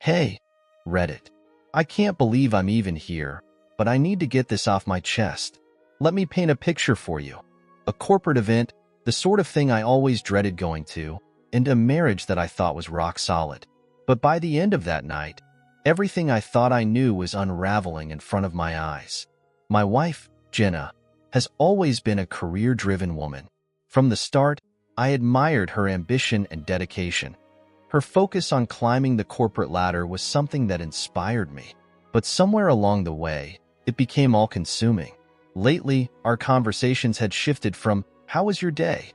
Hey, Reddit. I can't believe I'm even here, but I need to get this off my chest. Let me paint a picture for you. A corporate event, the sort of thing I always dreaded going to, and a marriage that I thought was rock solid. But by the end of that night, everything I thought I knew was unraveling in front of my eyes. My wife, Jenna, has always been a career-driven woman. From the start, I admired her ambition and dedication. Her focus on climbing the corporate ladder was something that inspired me. But somewhere along the way, it became all-consuming. Lately, our conversations had shifted from, "How was your day?"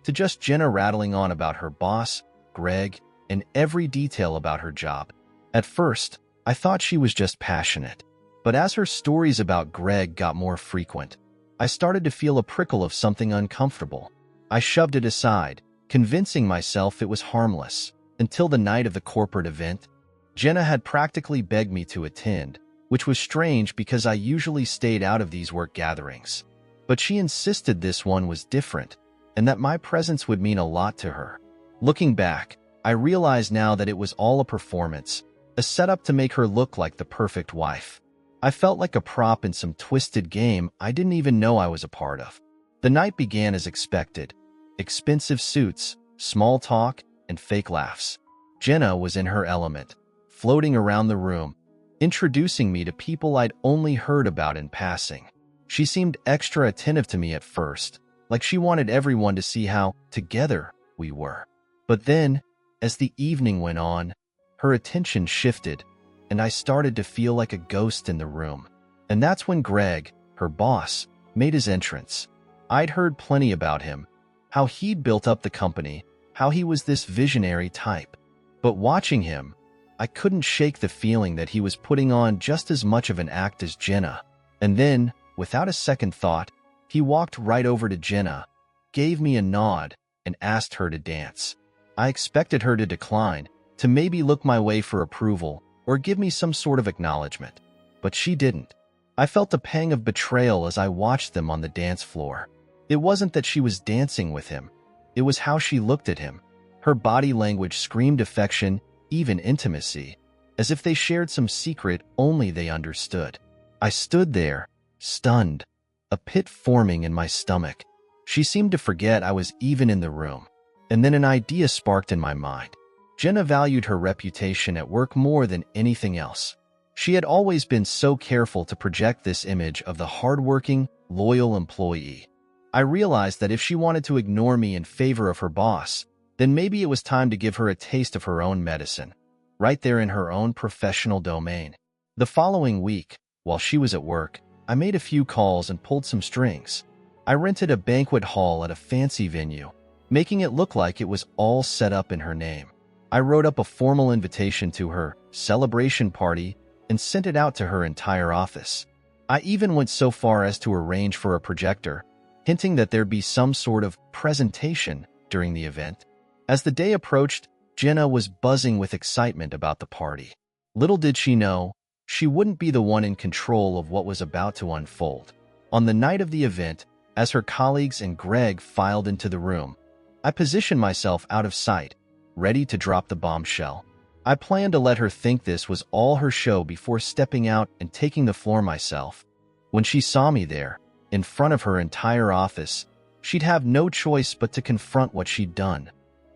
to just Jenna rattling on about her boss, Greg, and every detail about her job. At first, I thought she was just passionate. But as her stories about Greg got more frequent, I started to feel a prickle of something uncomfortable. I shoved it aside, convincing myself it was harmless. Until the night of the corporate event, Jenna had practically begged me to attend, which was strange because I usually stayed out of these work gatherings. But she insisted this one was different, and that my presence would mean a lot to her. Looking back, I realize now that it was all a performance, a setup to make her look like the perfect wife. I felt like a prop in some twisted game I didn't even know I was a part of. The night began as expected. Expensive suits, small talk, and fake laughs. Jenna was in her element, floating around the room, introducing me to people I'd only heard about in passing. She seemed extra attentive to me at first, like she wanted everyone to see how together we were. But then, as the evening went on, her attention shifted, and I started to feel like a ghost in the room. And that's when Greg, her boss, made his entrance. I'd heard plenty about him, how he'd built up the company, how he was this visionary type. But watching him, I couldn't shake the feeling that he was putting on just as much of an act as Jenna. And then, without a second thought, he walked right over to Jenna, gave me a nod, and asked her to dance. I expected her to decline, to maybe look my way for approval, or give me some sort of acknowledgement. But she didn't. I felt a pang of betrayal as I watched them on the dance floor. It wasn't that she was dancing with him. It was how she looked at him. Her body language screamed affection, even intimacy, as if they shared some secret only they understood. I stood there, stunned, a pit forming in my stomach. She seemed to forget I was even in the room. And then an idea sparked in my mind. Jenna valued her reputation at work more than anything else. She had always been so careful to project this image of the hardworking, loyal employee. I realized that if she wanted to ignore me in favor of her boss, then maybe it was time to give her a taste of her own medicine, right there in her own professional domain. The following week, while she was at work, I made a few calls and pulled some strings. I rented a banquet hall at a fancy venue, making it look like it was all set up in her name. I wrote up a formal invitation to her celebration party and sent it out to her entire office. I even went so far as to arrange for a projector, hinting that there'd be some sort of presentation during the event. As the day approached, Jenna was buzzing with excitement about the party. Little did she know, she wouldn't be the one in control of what was about to unfold. On the night of the event, as her colleagues and Greg filed into the room, I positioned myself out of sight, ready to drop the bombshell. I planned to let her think this was all her show before stepping out and taking the floor myself. When she saw me there, in front of her entire office, she'd have no choice but to confront what she'd done,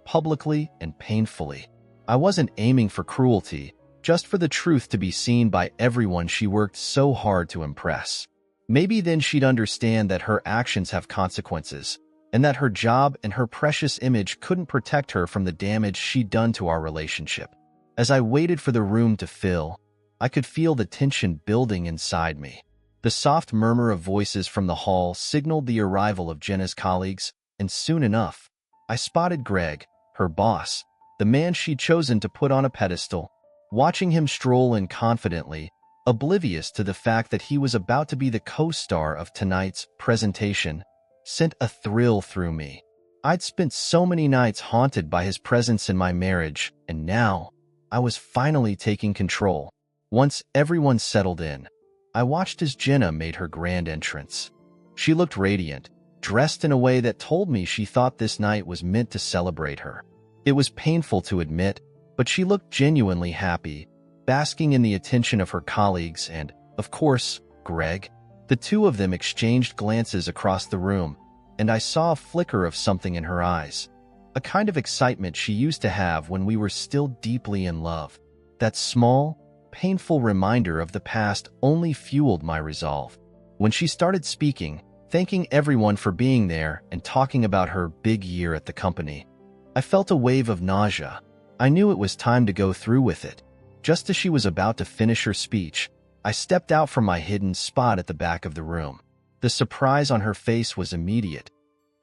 publicly and painfully. I wasn't aiming for cruelty, just for the truth to be seen by everyone she worked so hard to impress. Maybe then she'd understand that her actions have consequences, and that her job and her precious image couldn't protect her from the damage she'd done to our relationship. As I waited for the room to fill, I could feel the tension building inside me. The soft murmur of voices from the hall signaled the arrival of Jenna's colleagues, and soon enough, I spotted Greg, her boss, the man she'd chosen to put on a pedestal. Watching him stroll in confidently, oblivious to the fact that he was about to be the co-star of tonight's presentation, sent a thrill through me. I'd spent so many nights haunted by his presence in my marriage, and now I was finally taking control. Once everyone settled in, I watched as Jenna made her grand entrance. She looked radiant, dressed in a way that told me she thought this night was meant to celebrate her. It was painful to admit, but she looked genuinely happy, basking in the attention of her colleagues and, of course, Greg. The two of them exchanged glances across the room, and I saw a flicker of something in her eyes, a kind of excitement she used to have when we were still deeply in love. That small, painful reminder of the past only fueled my resolve. When she started speaking, thanking everyone for being there and talking about her big year at the company, I felt a wave of nausea. I knew it was time to go through with it. Just as she was about to finish her speech, I stepped out from my hidden spot at the back of the room. The surprise on her face was immediate.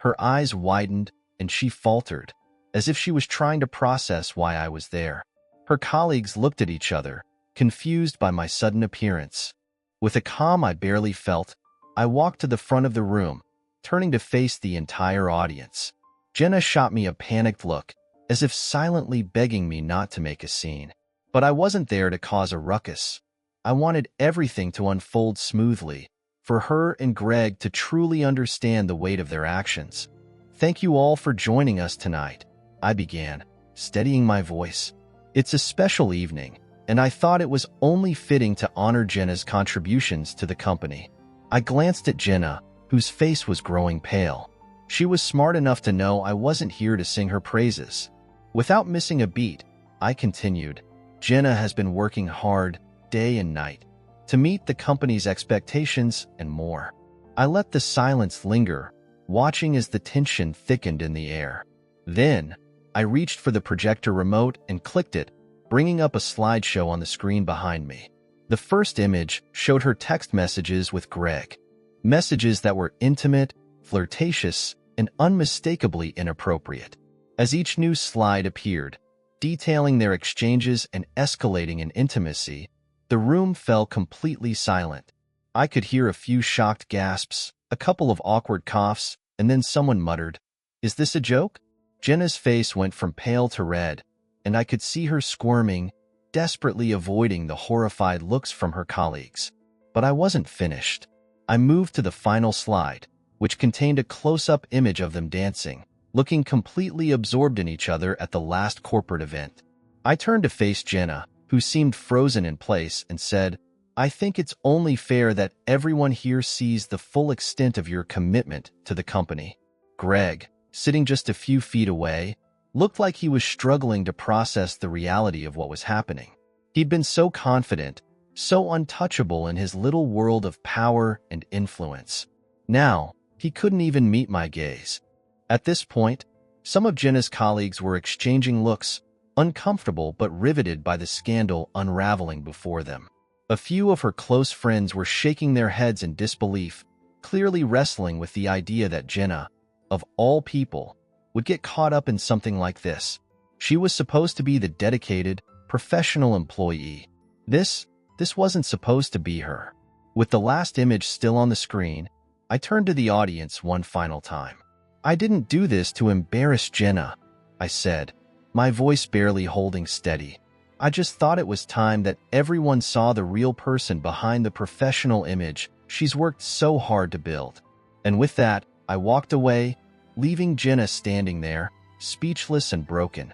Her eyes widened, and she faltered, as if she was trying to process why I was there. Her colleagues looked at each other, confused by my sudden appearance. With a calm I barely felt, I walked to the front of the room, turning to face the entire audience. Jenna shot me a panicked look, as if silently begging me not to make a scene. But I wasn't there to cause a ruckus. I wanted everything to unfold smoothly, for her and Greg to truly understand the weight of their actions. "Thank you all for joining us tonight," I began, steadying my voice. "It's a special evening, and I thought it was only fitting to honor Jenna's contributions to the company." I glanced at Jenna, whose face was growing pale. She was smart enough to know I wasn't here to sing her praises. Without missing a beat, I continued, "Jenna has been working hard, day and night, to meet the company's expectations and more." I let the silence linger, watching as the tension thickened in the air. Then, I reached for the projector remote and clicked it, bringing up a slideshow on the screen behind me. The first image showed her text messages with Greg. Messages that were intimate, flirtatious, and unmistakably inappropriate. As each new slide appeared, detailing their exchanges and escalating in intimacy, the room fell completely silent. I could hear a few shocked gasps, a couple of awkward coughs, and then someone muttered, "Is this a joke?" Jenna's face went from pale to red, and I could see her squirming, desperately avoiding the horrified looks from her colleagues. But I wasn't finished. I moved to the final slide, which contained a close-up image of them dancing, looking completely absorbed in each other at the last corporate event. I turned to face Jenna, who seemed frozen in place, and said, "I think it's only fair that everyone here sees the full extent of your commitment to the company." Greg, sitting just a few feet away, looked like he was struggling to process the reality of what was happening. He'd been so confident, so untouchable in his little world of power and influence. Now, he couldn't even meet my gaze. At this point, some of Jenna's colleagues were exchanging looks, uncomfortable but riveted by the scandal unraveling before them. A few of her close friends were shaking their heads in disbelief, clearly wrestling with the idea that Jenna, of all people, would get caught up in something like this. She was supposed to be the dedicated, professional employee. This wasn't supposed to be her. With the last image still on the screen, I turned to the audience one final time. "I didn't do this to embarrass Jenna," I said, my voice barely holding steady. "I just thought it was time that everyone saw the real person behind the professional image she's worked so hard to build." And with that, I walked away, leaving Jenna standing there, speechless and broken,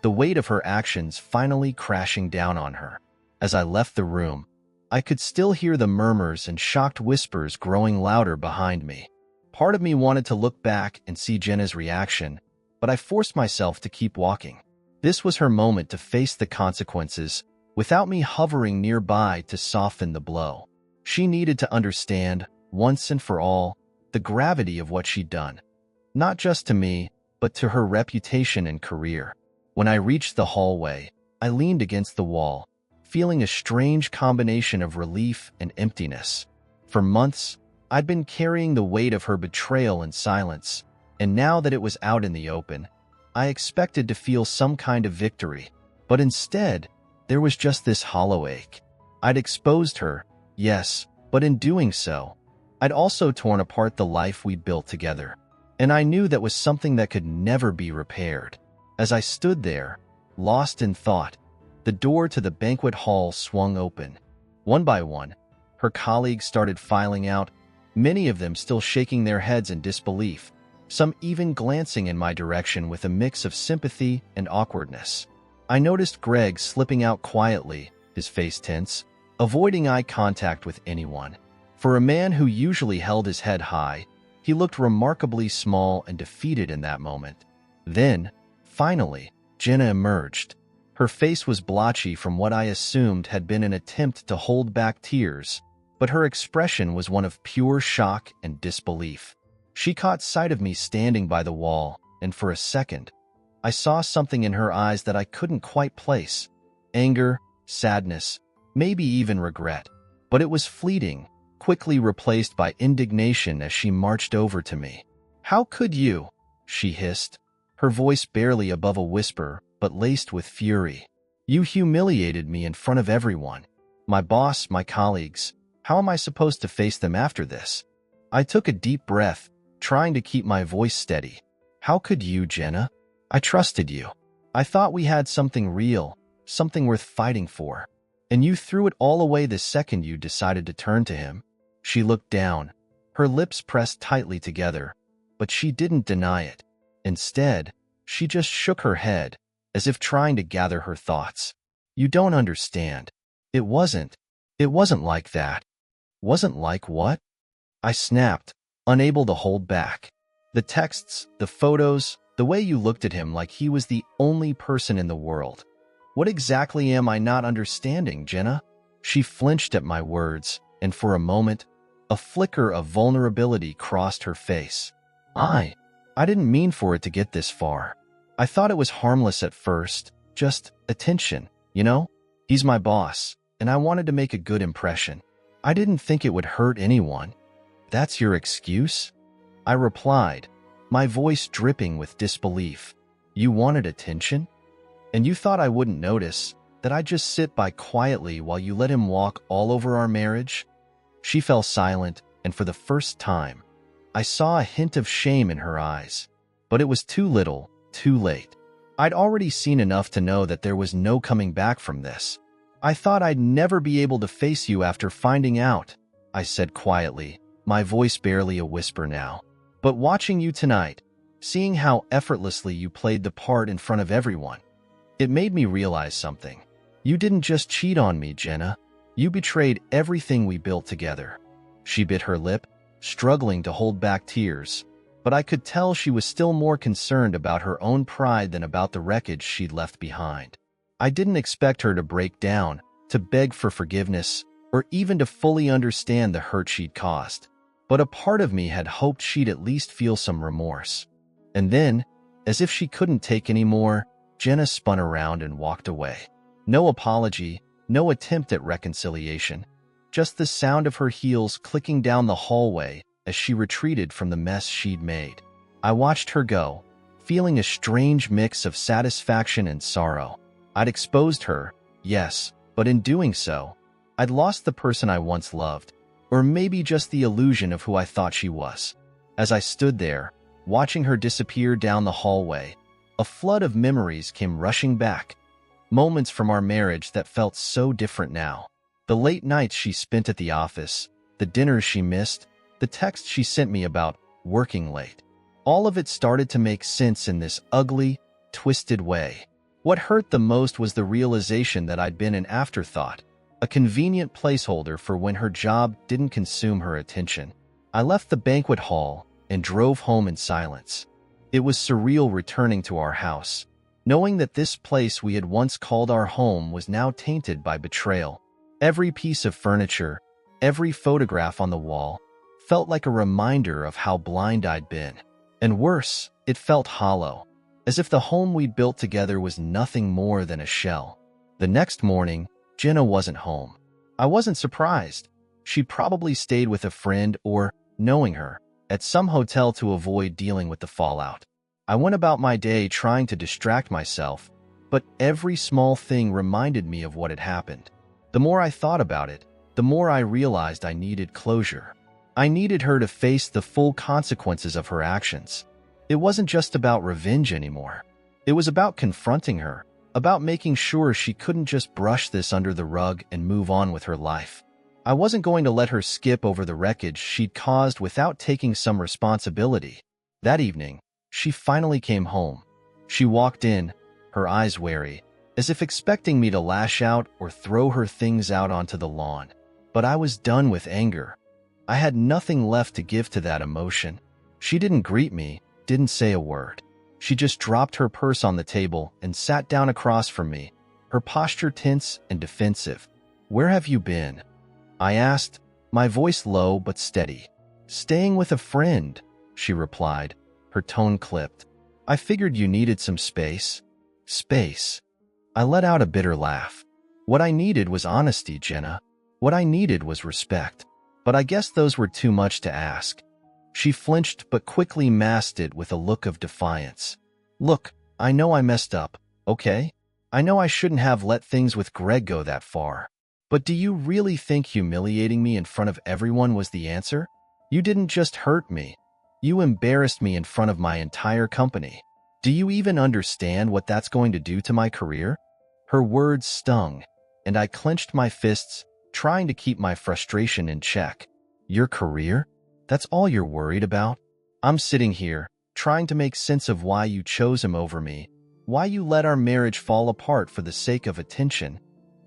the weight of her actions finally crashing down on her. As I left the room, I could still hear the murmurs and shocked whispers growing louder behind me. Part of me wanted to look back and see Jenna's reaction, but I forced myself to keep walking. This was her moment to face the consequences, without me hovering nearby to soften the blow. She needed to understand, once and for all, the gravity of what she'd done. Not just to me, but to her reputation and career. When I reached the hallway, I leaned against the wall, feeling a strange combination of relief and emptiness. For months, I'd been carrying the weight of her betrayal in silence, and now that it was out in the open, I expected to feel some kind of victory. But instead, there was just this hollow ache. I'd exposed her, yes, but in doing so, I'd also torn apart the life we'd built together. And I knew that was something that could never be repaired. As I stood there, lost in thought, the door to the banquet hall swung open. One by one, her colleagues started filing out, many of them still shaking their heads in disbelief, some even glancing in my direction with a mix of sympathy and awkwardness. I noticed Greg slipping out quietly, his face tense, avoiding eye contact with anyone. For a man who usually held his head high, he looked remarkably small and defeated in that moment. Then, finally, Jenna emerged. Her face was blotchy from what I assumed had been an attempt to hold back tears, but her expression was one of pure shock and disbelief. She caught sight of me standing by the wall, and for a second, I saw something in her eyes that I couldn't quite place. Anger, sadness, maybe even regret. But it was fleeting, quickly replaced by indignation as she marched over to me. "How could you?" she hissed, her voice barely above a whisper, but laced with fury. "You humiliated me in front of everyone. My boss, my colleagues. How am I supposed to face them after this?" I took a deep breath, trying to keep my voice steady. "How could you, Jenna? I trusted you. I thought we had something real, something worth fighting for. And you threw it all away the second you decided to turn to him." She looked down, her lips pressed tightly together, but she didn't deny it. Instead, she just shook her head, as if trying to gather her thoughts. "You don't understand. It wasn't like that." "Wasn't like what?" I snapped, unable to hold back. "The texts, the photos, the way you looked at him like he was the only person in the world. What exactly am I not understanding, Jenna?" She flinched at my words, and for a moment, a flicker of vulnerability crossed her face. I didn't mean for it to get this far. I thought it was harmless at first, just attention, you know? He's my boss, and I wanted to make a good impression. I didn't think it would hurt anyone." "That's your excuse?" I replied, my voice dripping with disbelief. "You wanted attention? And you thought I wouldn't notice, that I'd just sit by quietly while you let him walk all over our marriage?" She fell silent, and for the first time, I saw a hint of shame in her eyes. But it was too little, too late. I'd already seen enough to know that there was no coming back from this. "I thought I'd never be able to face you after finding out," I said quietly, my voice barely a whisper now. "But watching you tonight, seeing how effortlessly you played the part in front of everyone, it made me realize something. You didn't just cheat on me, Jenna. You betrayed everything we built together." She bit her lip, struggling to hold back tears, but I could tell she was still more concerned about her own pride than about the wreckage she'd left behind. I didn't expect her to break down, to beg for forgiveness, or even to fully understand the hurt she'd caused. But a part of me had hoped she'd at least feel some remorse. And then, as if she couldn't take any more, Jenna spun around and walked away. No apology, no attempt at reconciliation, just the sound of her heels clicking down the hallway as she retreated from the mess she'd made. I watched her go, feeling a strange mix of satisfaction and sorrow. I'd exposed her, yes, but in doing so, I'd lost the person I once loved, or maybe just the illusion of who I thought she was. As I stood there, watching her disappear down the hallway, a flood of memories came rushing back. Moments from our marriage that felt so different now. The late nights she spent at the office, the dinners she missed, the texts she sent me about working late. All of it started to make sense in this ugly, twisted way. What hurt the most was the realization that I'd been an afterthought, a convenient placeholder for when her job didn't consume her attention. I left the banquet hall and drove home in silence. It was surreal returning to our house, knowing that this place we had once called our home was now tainted by betrayal. Every piece of furniture, every photograph on the wall, felt like a reminder of how blind I'd been. And worse, it felt hollow, as if the home we'd built together was nothing more than a shell. The next morning, Jenna wasn't home. I wasn't surprised. She probably stayed with a friend or, knowing her, at some hotel to avoid dealing with the fallout. I went about my day trying to distract myself, but every small thing reminded me of what had happened. The more I thought about it, the more I realized I needed closure. I needed her to face the full consequences of her actions. It wasn't just about revenge anymore. It was about confronting her, about making sure she couldn't just brush this under the rug and move on with her life. I wasn't going to let her skip over the wreckage she'd caused without taking some responsibility. That evening, she finally came home. She walked in, her eyes wary, as if expecting me to lash out or throw her things out onto the lawn. But I was done with anger. I had nothing left to give to that emotion. She didn't greet me, didn't say a word. She just dropped her purse on the table and sat down across from me, her posture tense and defensive. "Where have you been?" I asked, my voice low but steady. "Staying with a friend," she replied, her tone clipped. "I figured you needed some space." Space. I let out a bitter laugh. What I needed was honesty, Jenna. What I needed was respect. But I guess those were too much to ask. She flinched but quickly masked it with a look of defiance. "Look, I know I messed up, okay? I know I shouldn't have let things with Greg go that far. But do you really think humiliating me in front of everyone was the answer? You didn't just hurt me. You embarrassed me in front of my entire company. Do you even understand what that's going to do to my career?" Her words stung, and I clenched my fists, trying to keep my frustration in check. "Your career? That's all you're worried about?" I'm sitting here, trying to make sense of why you chose him over me, why you let our marriage fall apart for the sake of attention,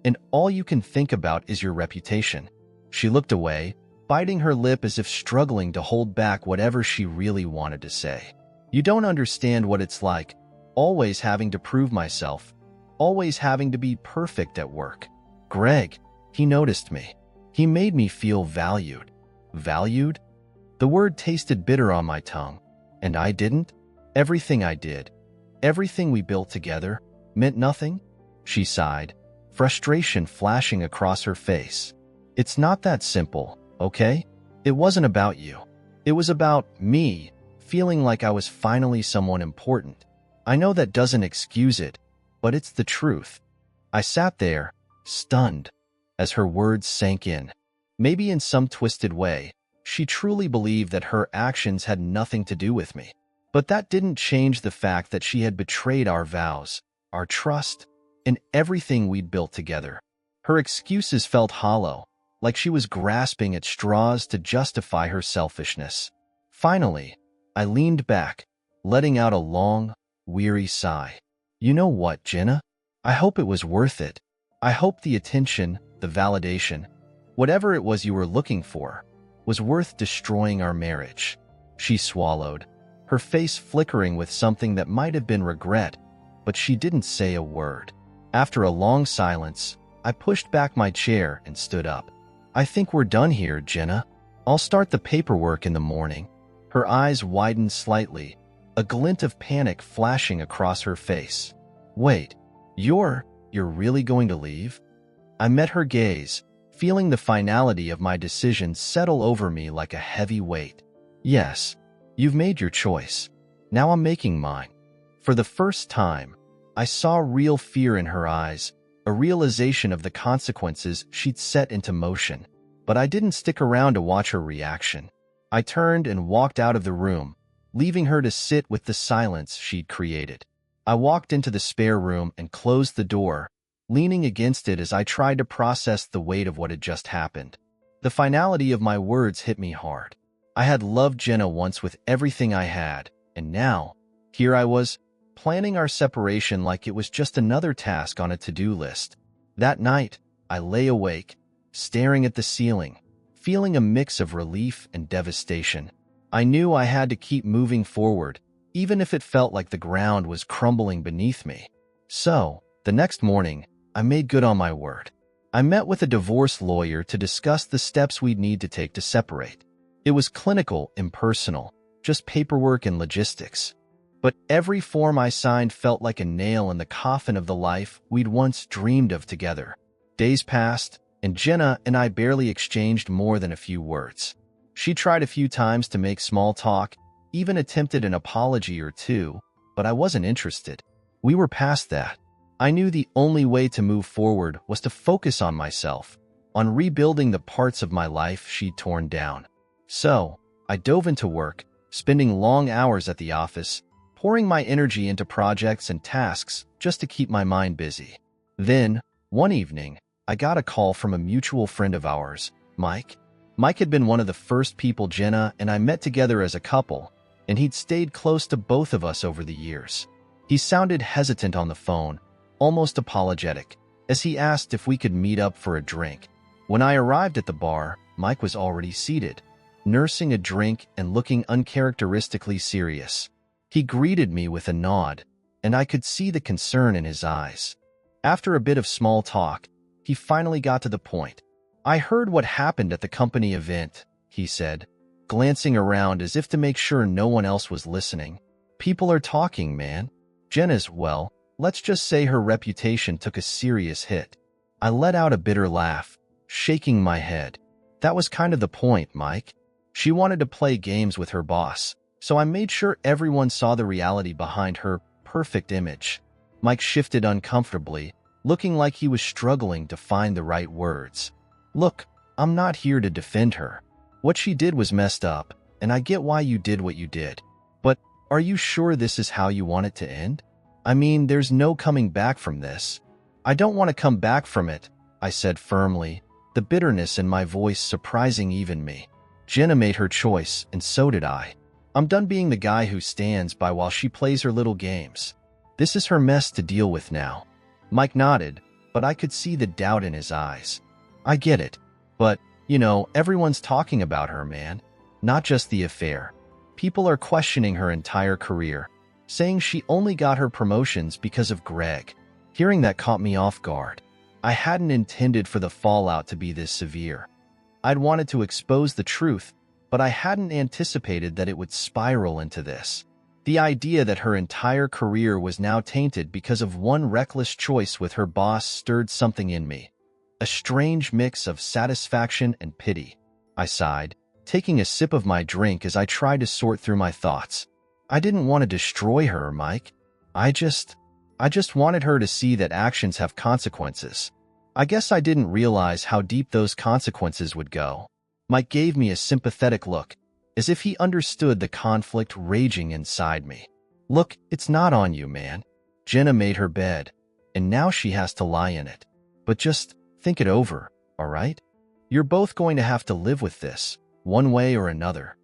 and all you can think about is your reputation. She looked away, biting her lip as if struggling to hold back whatever she really wanted to say. "You don't understand what it's like, always having to prove myself, always having to be perfect at work. Greg, he noticed me. He made me feel valued." Valued? The word tasted bitter on my tongue. And I didn't? Everything I did, everything we built together, meant nothing? She sighed, frustration flashing across her face. "It's not that simple, okay? It wasn't about you. It was about me, feeling like I was finally someone important. I know that doesn't excuse it, but it's the truth." I sat there, stunned, as her words sank in. Maybe in some twisted way, she truly believed that her actions had nothing to do with me. But that didn't change the fact that she had betrayed our vows, our trust, and everything we'd built together. Her excuses felt hollow, like she was grasping at straws to justify her selfishness. Finally, I leaned back, letting out a long, weary sigh. "You know what, Jenna? I hope it was worth it. I hope the attention, the validation, whatever it was you were looking for, was worth destroying our marriage." She swallowed, her face flickering with something that might have been regret, but she didn't say a word. After a long silence, I pushed back my chair and stood up. "I think we're done here, Jenna. I'll start the paperwork in the morning." Her eyes widened slightly, a glint of panic flashing across her face. "Wait, you're really going to leave?" I met her gaze, feeling the finality of my decision settle over me like a heavy weight. "Yes, you've made your choice. Now I'm making mine." For the first time, I saw real fear in her eyes, a realization of the consequences she'd set into motion. But I didn't stick around to watch her reaction. I turned and walked out of the room, leaving her to sit with the silence she'd created. I walked into the spare room and closed the door, leaning against it as I tried to process the weight of what had just happened. The finality of my words hit me hard. I had loved Jenna once with everything I had, and now, here I was, planning our separation like it was just another task on a to-do list. That night, I lay awake, staring at the ceiling, feeling a mix of relief and devastation. I knew I had to keep moving forward, even if it felt like the ground was crumbling beneath me. So, the next morning, I made good on my word. I met with a divorce lawyer to discuss the steps we'd need to take to separate. It was clinical, impersonal, just paperwork and logistics. But every form I signed felt like a nail in the coffin of the life we'd once dreamed of together. Days passed, and Jenna and I barely exchanged more than a few words. She tried a few times to make small talk, even attempted an apology or two, but I wasn't interested. We were past that. I knew the only way to move forward was to focus on myself, on rebuilding the parts of my life she'd torn down. So, I dove into work, spending long hours at the office, pouring my energy into projects and tasks just to keep my mind busy. Then, one evening, I got a call from a mutual friend of ours, Mike. Mike had been one of the first people Jenna and I met together as a couple, and he'd stayed close to both of us over the years. He sounded hesitant on the phone, almost apologetic, as he asked if we could meet up for a drink. When I arrived at the bar, Mike was already seated, nursing a drink and looking uncharacteristically serious. He greeted me with a nod, and I could see the concern in his eyes. After a bit of small talk, he finally got to the point. "I heard what happened at the company event," he said, glancing around as if to make sure no one else was listening. "People are talking, man. Jenna's, well, let's just say her reputation took a serious hit." I let out a bitter laugh, shaking my head. "That was kind of the point, Mike. She wanted to play games with her boss, so I made sure everyone saw the reality behind her perfect image." Mike shifted uncomfortably, looking like he was struggling to find the right words. "Look, I'm not here to defend her. What she did was messed up, and I get why you did what you did. But are you sure this is how you want it to end? I mean, there's no coming back from this." "I don't want to come back from it," I said firmly, the bitterness in my voice surprising even me. "Jenna made her choice, and so did I. I'm done being the guy who stands by while she plays her little games. This is her mess to deal with now." Mike nodded, but I could see the doubt in his eyes. "I get it, but, everyone's talking about her, man. Not just the affair. People are questioning her entire career, saying she only got her promotions because of Greg." Hearing that caught me off guard. I hadn't intended for the fallout to be this severe. I'd wanted to expose the truth, but I hadn't anticipated that it would spiral into this. The idea that her entire career was now tainted because of one reckless choice with her boss stirred something in me. A strange mix of satisfaction and pity. I sighed, taking a sip of my drink as I tried to sort through my thoughts. I didn't want to destroy her, Mike. I just wanted her to see that actions have consequences. I guess I didn't realize how deep those consequences would go. Mike gave me a sympathetic look, as if he understood the conflict raging inside me. "Look, it's not on you, man. Jenna made her bed, and now she has to lie in it. But just think it over, all right? You're both going to have to live with this, one way or another."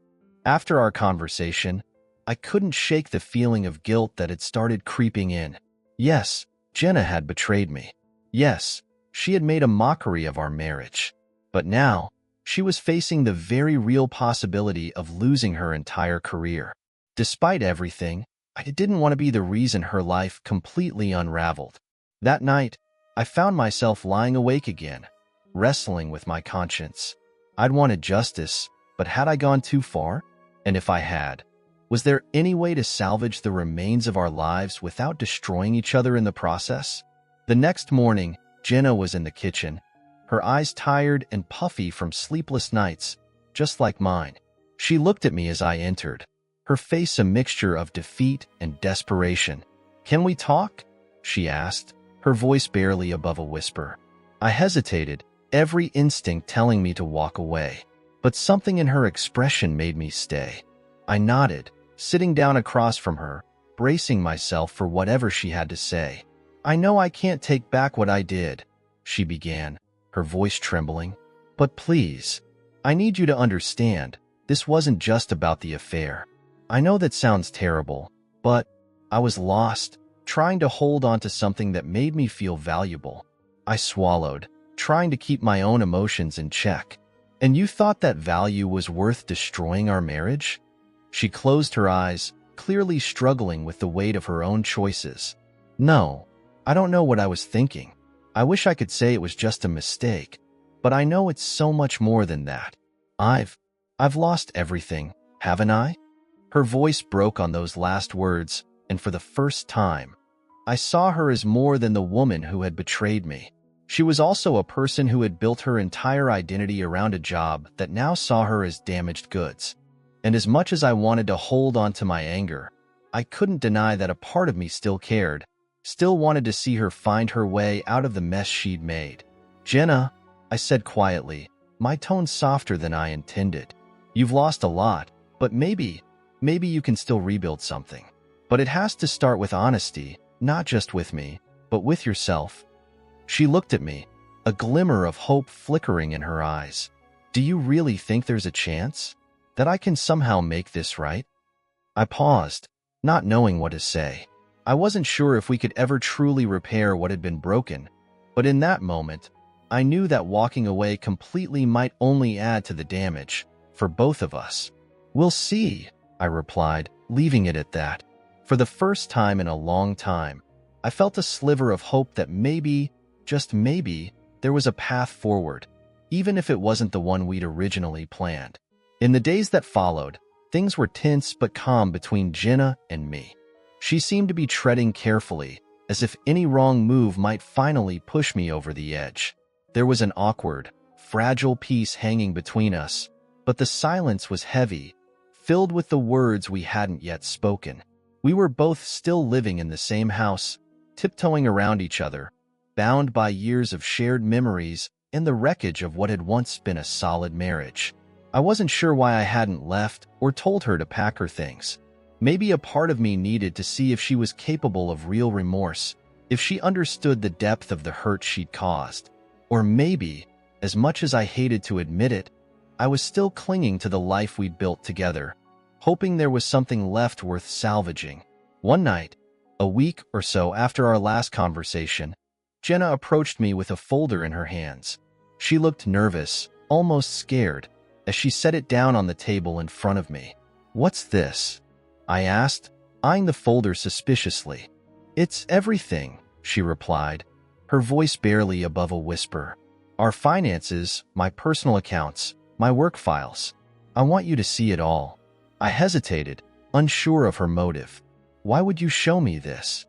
After our conversation, I couldn't shake the feeling of guilt that had started creeping in. Yes, Jenna had betrayed me. Yes, she had made a mockery of our marriage. But now, she was facing the very real possibility of losing her entire career. Despite everything, I didn't want to be the reason her life completely unraveled. That night, I found myself lying awake again, wrestling with my conscience. I'd wanted justice, but had I gone too far? And if I had, was there any way to salvage the remains of our lives without destroying each other in the process? The next morning, Jenna was in the kitchen, her eyes tired and puffy from sleepless nights, just like mine. She looked at me as I entered, her face a mixture of defeat and desperation. "Can we talk?" she asked, her voice barely above a whisper. I hesitated, every instinct telling me to walk away. But something in her expression made me stay. I nodded, sitting down across from her, bracing myself for whatever she had to say. "I know I can't take back what I did," she began, her voice trembling. "But please, I need you to understand, this wasn't just about the affair. I know that sounds terrible, but I was lost, trying to hold on to something that made me feel valuable." I swallowed, trying to keep my own emotions in check. "And you thought that value was worth destroying our marriage?" She closed her eyes, clearly struggling with the weight of her own choices. "No, I don't know what I was thinking. I wish I could say it was just a mistake, but I know it's so much more than that. I've lost everything, haven't I?" Her voice broke on those last words, and for the first time, I saw her as more than the woman who had betrayed me. She was also a person who had built her entire identity around a job that now saw her as damaged goods. And as much as I wanted to hold on to my anger, I couldn't deny that a part of me still cared, still wanted to see her find her way out of the mess she'd made. "Jenna," I said quietly, my tone softer than I intended. "You've lost a lot, but maybe you can still rebuild something. But it has to start with honesty, not just with me, but with yourself." She looked at me, a glimmer of hope flickering in her eyes. "Do you really think there's a chance that I can somehow make this right?" I paused, not knowing what to say. I wasn't sure if we could ever truly repair what had been broken, but in that moment, I knew that walking away completely might only add to the damage for both of us. "We'll see," I replied, leaving it at that. For the first time in a long time, I felt a sliver of hope that maybe, just maybe, there was a path forward, even if it wasn't the one we'd originally planned. In the days that followed, things were tense but calm between Jenna and me. She seemed to be treading carefully, as if any wrong move might finally push me over the edge. There was an awkward, fragile peace hanging between us, but the silence was heavy, filled with the words we hadn't yet spoken. We were both still living in the same house, tiptoeing around each other, bound by years of shared memories and the wreckage of what had once been a solid marriage. I wasn't sure why I hadn't left or told her to pack her things. Maybe a part of me needed to see if she was capable of real remorse, if she understood the depth of the hurt she'd caused. Or maybe, as much as I hated to admit it, I was still clinging to the life we'd built together, hoping there was something left worth salvaging. One night, a week or so after our last conversation, Jenna approached me with a folder in her hands. She looked nervous, almost scared, as she set it down on the table in front of me. "What's this?" I asked, eyeing the folder suspiciously. "It's everything," she replied, her voice barely above a whisper. "Our finances, my personal accounts, my work files. I want you to see it all." I hesitated, unsure of her motive. "Why would you show me this?"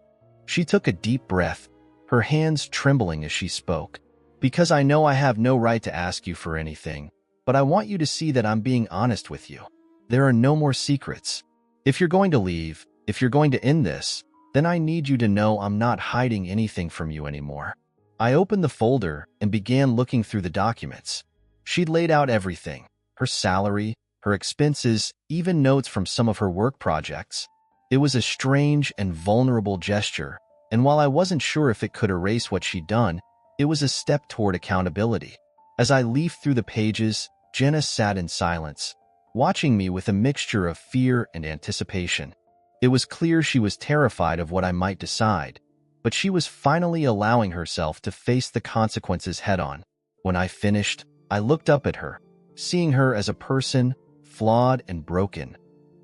She took a deep breath, her hands trembling as she spoke. "Because I know I have no right to ask you for anything, but I want you to see that I'm being honest with you. There are no more secrets. If you're going to leave, if you're going to end this, then I need you to know I'm not hiding anything from you anymore." I opened the folder and began looking through the documents. She'd laid out everything: her salary, her expenses, even notes from some of her work projects. It was a strange and vulnerable gesture, and while I wasn't sure if it could erase what she'd done, it was a step toward accountability. As I leafed through the pages, Jenna sat in silence, watching me with a mixture of fear and anticipation. It was clear she was terrified of what I might decide, but she was finally allowing herself to face the consequences head-on. When I finished, I looked up at her, seeing her as a person, flawed and broken,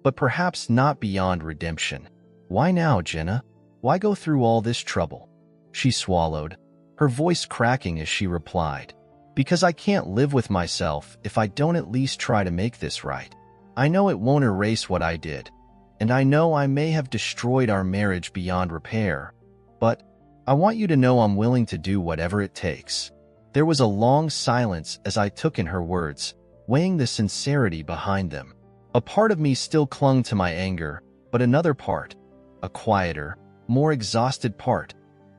but perhaps not beyond redemption. "Why now, Jenna? Why go through all this trouble?" She swallowed, her voice cracking as she replied. "Because I can't live with myself if I don't at least try to make this right. I know it won't erase what I did, and I know I may have destroyed our marriage beyond repair, but I want you to know I'm willing to do whatever it takes." There was a long silence as I took in her words, weighing the sincerity behind them. A part of me still clung to my anger, but another part, a quieter, more exhausted part,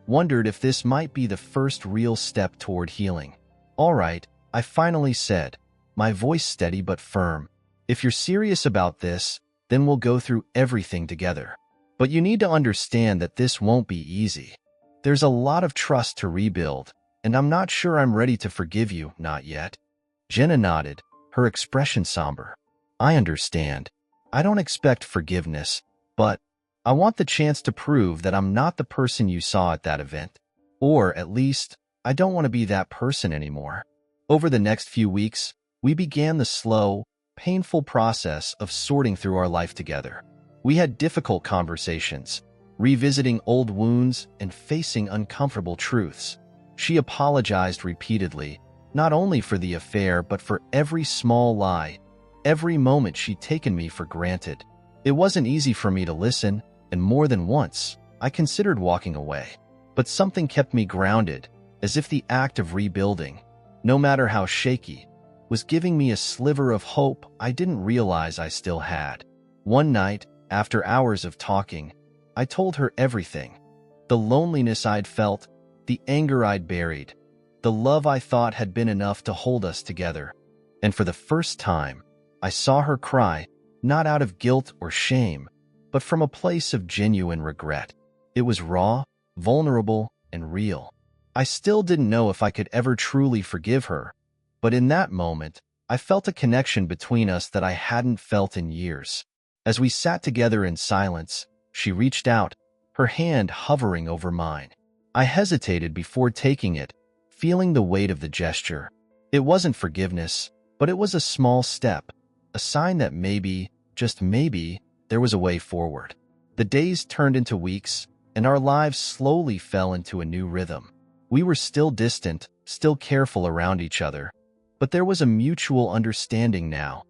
wondered if this might be the first real step toward healing. "All right," I finally said, my voice steady but firm. "If you're serious about this, then we'll go through everything together. But you need to understand that this won't be easy. There's a lot of trust to rebuild, and I'm not sure I'm ready to forgive you, not yet." Jenna nodded, her expression somber. "I understand. I don't expect forgiveness, but I want the chance to prove that I'm not the person you saw at that event. Or, at least, I don't want to be that person anymore." Over the next few weeks, we began the slow, painful process of sorting through our life together. We had difficult conversations, revisiting old wounds and facing uncomfortable truths. She apologized repeatedly, not only for the affair but for every small lie, every moment she'd taken me for granted. It wasn't easy for me to listen, and more than once, I considered walking away. But something kept me grounded, as if the act of rebuilding, no matter how shaky, was giving me a sliver of hope I didn't realize I still had. One night, after hours of talking, I told her everything. The loneliness I'd felt, the anger I'd buried, the love I thought had been enough to hold us together. And for the first time, I saw her cry, not out of guilt or shame, but from a place of genuine regret. It was raw, vulnerable, and real. I still didn't know if I could ever truly forgive her, but in that moment, I felt a connection between us that I hadn't felt in years. As we sat together in silence, she reached out, her hand hovering over mine. I hesitated before taking it, feeling the weight of the gesture. It wasn't forgiveness, but it was a small step, a sign that maybe, just maybe, there was a way forward. The days turned into weeks, and our lives slowly fell into a new rhythm. We were still distant, still careful around each other, but there was a mutual understanding now,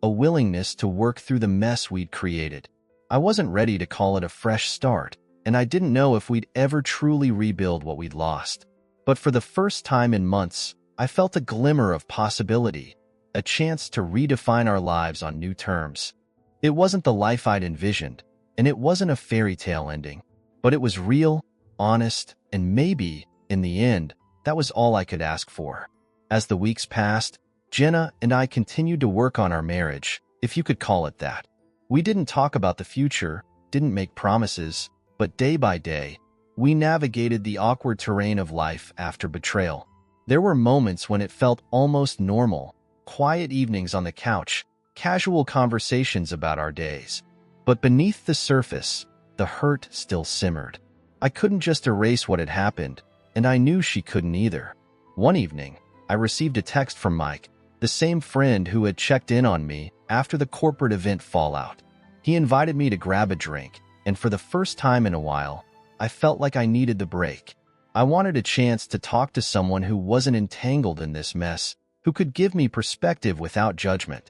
a willingness to work through the mess we'd created. I wasn't ready to call it a fresh start, and I didn't know if we'd ever truly rebuild what we'd lost. But for the first time in months, I felt a glimmer of possibility, a chance to redefine our lives on new terms. It wasn't the life I'd envisioned, and it wasn't a fairy tale ending, but it was real, honest, and maybe, in the end, that was all I could ask for. As the weeks passed, Jenna and I continued to work on our marriage, if you could call it that. We didn't talk about the future, didn't make promises, but day by day, we navigated the awkward terrain of life after betrayal. There were moments when it felt almost normal, quiet evenings on the couch, casual conversations about our days. But beneath the surface, the hurt still simmered. I couldn't just erase what had happened, and I knew she couldn't either. One evening, I received a text from Mike, the same friend who had checked in on me after the corporate event fallout. He invited me to grab a drink, and for the first time in a while, I felt like I needed the break. I wanted a chance to talk to someone who wasn't entangled in this mess, who could give me perspective without judgment.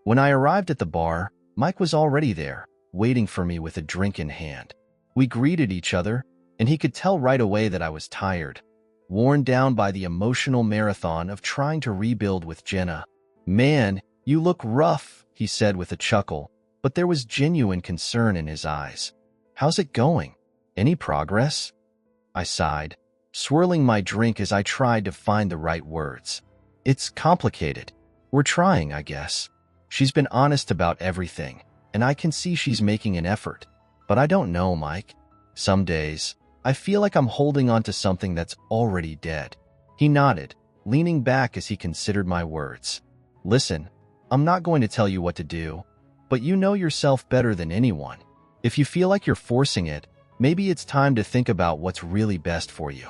When I arrived at the bar, Mike was already there, waiting for me with a drink in hand. We greeted each other, and he could tell right away that I was tired, worn down by the emotional marathon of trying to rebuild with Jenna. "Man, you look rough," he said with a chuckle, but there was genuine concern in his eyes. "How's it going? Any progress?" I sighed, swirling my drink as I tried to find the right words. "It's complicated. We're trying, I guess. She's been honest about everything, and I can see she's making an effort. But I don't know, Mike. Some days, I feel like I'm holding on to something that's already dead." He nodded, leaning back as he considered my words. "Listen, I'm not going to tell you what to do, but you know yourself better than anyone. If you feel like you're forcing it, maybe it's time to think about what's really best for you."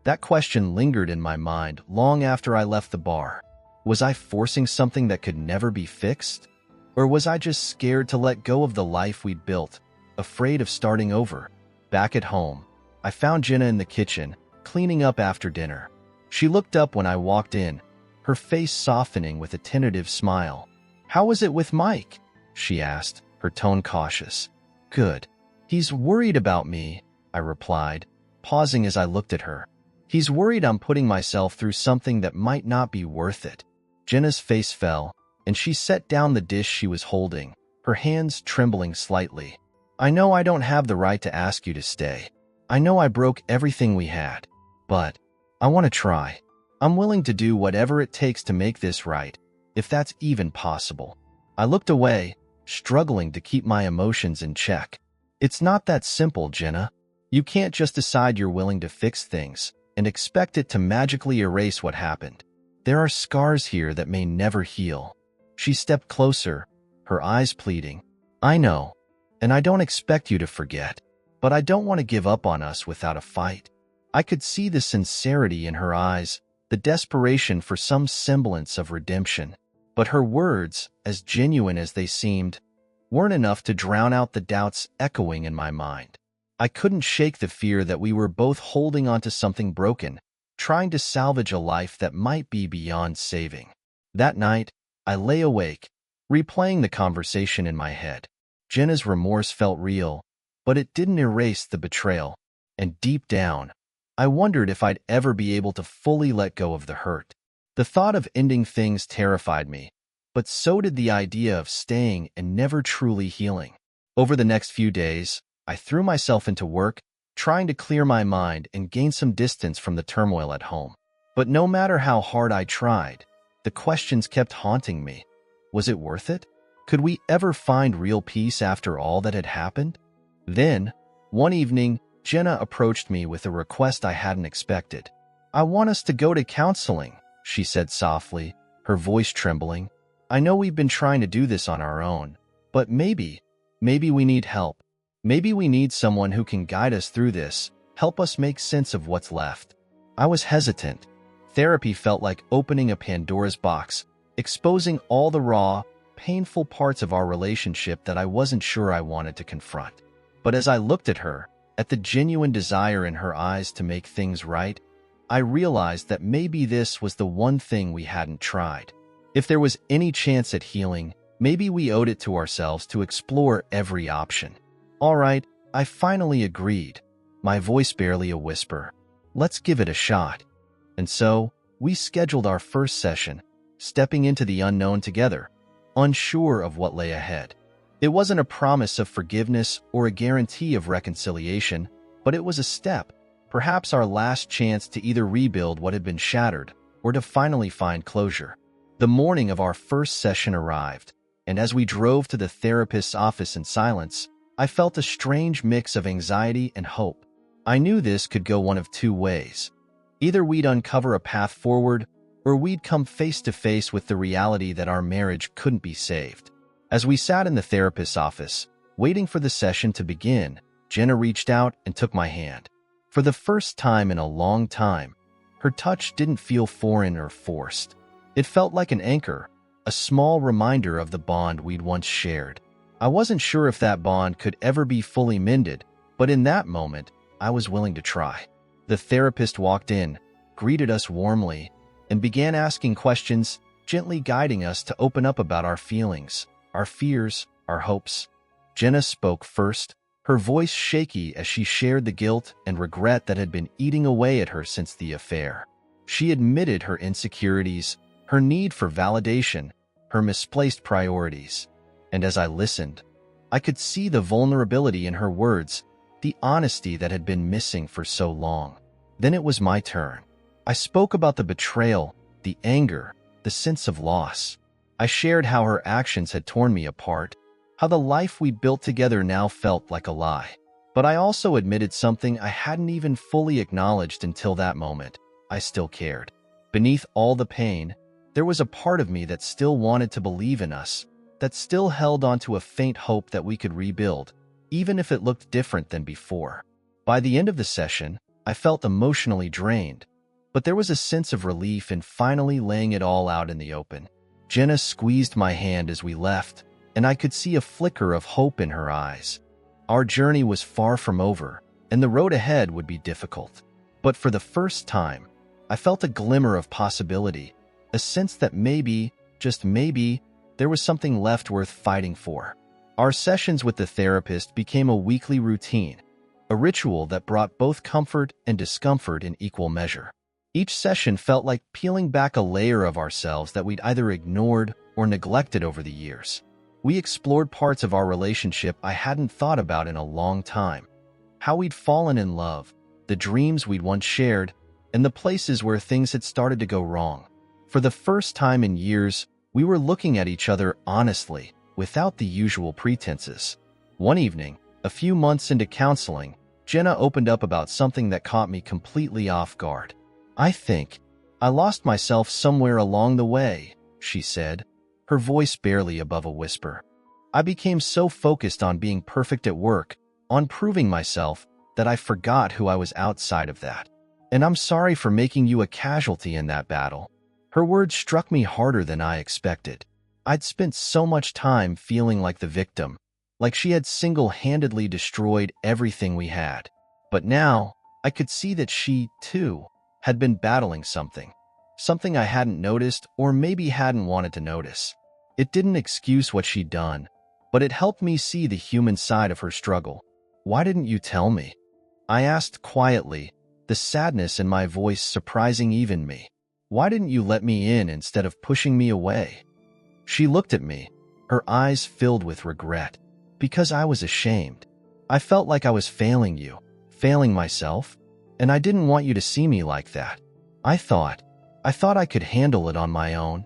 That question lingered in my mind long after I left the bar. Was I forcing something that could never be fixed? Or was I just scared to let go of the life we'd built, afraid of starting over? Back at home, I found Jenna in the kitchen, cleaning up after dinner. She looked up when I walked in, her face softening with a tentative smile. "How was it with Mike?" she asked, her tone cautious. "Good. He's worried about me," I replied, pausing as I looked at her. "He's worried I'm putting myself through something that might not be worth it." Jenna's face fell, and she set down the dish she was holding, her hands trembling slightly. "I know I don't have the right to ask you to stay. I know I broke everything we had, but I want to try. I'm willing to do whatever it takes to make this right, if that's even possible." I looked away, struggling to keep my emotions in check. "It's not that simple, Jenna. You can't just decide you're willing to fix things and expect it to magically erase what happened. There are scars here that may never heal." She stepped closer, her eyes pleading. "I know, and I don't expect you to forget, but I don't want to give up on us without a fight." I could see the sincerity in her eyes, the desperation for some semblance of redemption. But her words, as genuine as they seemed, weren't enough to drown out the doubts echoing in my mind. I couldn't shake the fear that we were both holding onto something broken, trying to salvage a life that might be beyond saving. That night, I lay awake, replaying the conversation in my head. Jenna's remorse felt real, but it didn't erase the betrayal. And deep down, I wondered if I'd ever be able to fully let go of the hurt. The thought of ending things terrified me, but so did the idea of staying and never truly healing. Over the next few days, I threw myself into work, trying to clear my mind and gain some distance from the turmoil at home. But no matter how hard I tried, the questions kept haunting me. Was it worth it? Could we ever find real peace after all that had happened? Then, one evening, Jenna approached me with a request I hadn't expected. "I want us to go to counseling," she said softly, her voice trembling. "I know we've been trying to do this on our own, but maybe we need help. Maybe we need someone who can guide us through this, help us make sense of what's left. I was hesitant. Therapy felt like opening a Pandora's box, exposing all the raw, painful parts of our relationship that I wasn't sure I wanted to confront. But as I looked at her, at the genuine desire in her eyes to make things right, I realized that maybe this was the one thing we hadn't tried. If there was any chance at healing, maybe we owed it to ourselves to explore every option. All right, I finally agreed, my voice barely a whisper. Let's give it a shot. And so, we scheduled our first session, stepping into the unknown together, unsure of what lay ahead. It wasn't a promise of forgiveness or a guarantee of reconciliation, but it was a step, perhaps our last chance to either rebuild what had been shattered or to finally find closure. The morning of our first session arrived, and as we drove to the therapist's office in silence, I felt a strange mix of anxiety and hope. I knew this could go one of two ways. Either we'd uncover a path forward, or we'd come face to face with the reality that our marriage couldn't be saved. As we sat in the therapist's office, waiting for the session to begin, Jenna reached out and took my hand. For the first time in a long time, her touch didn't feel foreign or forced. It felt like an anchor, a small reminder of the bond we'd once shared. I wasn't sure if that bond could ever be fully mended, but in that moment, I was willing to try. The therapist walked in, greeted us warmly, and began asking questions, gently guiding us to open up about our feelings, our fears, our hopes. Jenna spoke first, her voice shaky as she shared the guilt and regret that had been eating away at her since the affair. She admitted her insecurities, her need for validation, her misplaced priorities. And as I listened, I could see the vulnerability in her words, the honesty that had been missing for so long. Then it was my turn. I spoke about the betrayal, the anger, the sense of loss. I shared how her actions had torn me apart, how the life we'd built together now felt like a lie. But I also admitted something I hadn't even fully acknowledged until that moment. I still cared. Beneath all the pain, there was a part of me that still wanted to believe in us, that still held onto a faint hope that we could rebuild, even if it looked different than before. By the end of the session, I felt emotionally drained, but there was a sense of relief in finally laying it all out in the open. Jenna squeezed my hand as we left, and I could see a flicker of hope in her eyes. Our journey was far from over, and the road ahead would be difficult. But for the first time, I felt a glimmer of possibility, a sense that maybe, just maybe, there was something left worth fighting for. Our sessions with the therapist became a weekly routine, a ritual that brought both comfort and discomfort in equal measure. Each session felt like peeling back a layer of ourselves that we'd either ignored or neglected over the years. We explored parts of our relationship I hadn't thought about in a long time. How we'd fallen in love, the dreams we'd once shared, and the places where things had started to go wrong. For the first time in years, we were looking at each other honestly, without the usual pretenses. One evening, a few months into counseling, Jenna opened up about something that caught me completely off guard. "I think I lost myself somewhere along the way," she said, her voice barely above a whisper. "I became so focused on being perfect at work, on proving myself, that I forgot who I was outside of that. And I'm sorry for making you a casualty in that battle." Her words struck me harder than I expected. I'd spent so much time feeling like the victim, like she had single-handedly destroyed everything we had. But now, I could see that she, too, had been battling something I hadn't noticed or maybe hadn't wanted to notice. It didn't excuse what she'd done, but it helped me see the human side of her struggle. "Why didn't you tell me?" I asked quietly, the sadness in my voice surprising even me. "Why didn't you let me in instead of pushing me away?" She looked at me, her eyes filled with regret. "Because I was ashamed. I felt like I was failing you, failing myself, and I didn't want you to see me like that. I thought I could handle it on my own."